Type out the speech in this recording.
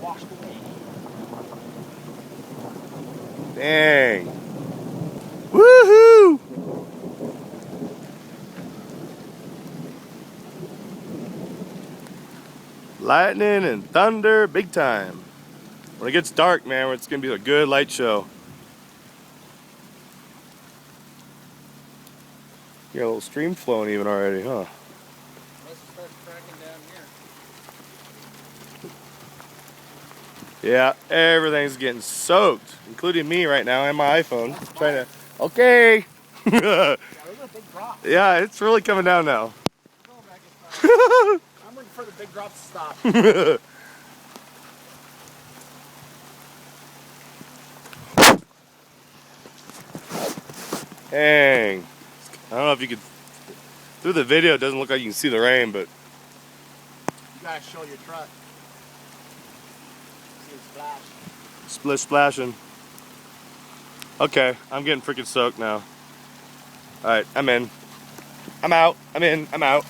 washed away. Dang. Woohoo! Lightning and thunder, big time. When it gets dark, man, it's gonna be a good light show. You got a little stream flowing even already, huh? Unless it starts cracking down here. Yeah, everything's getting soaked, including me right now and my iPhone. Trying to. Okay. Yeah, those are big drops. Yeah, it's really coming down now. I'm waiting for the big drops to stop. Dang. I don't know if you could. Through the video, it doesn't look like you can see the rain, but. You gotta show your truck. See it splash. Splish splashing. Okay, I'm getting freaking soaked now. Alright, I'm in. I'm out. I'm in. I'm out.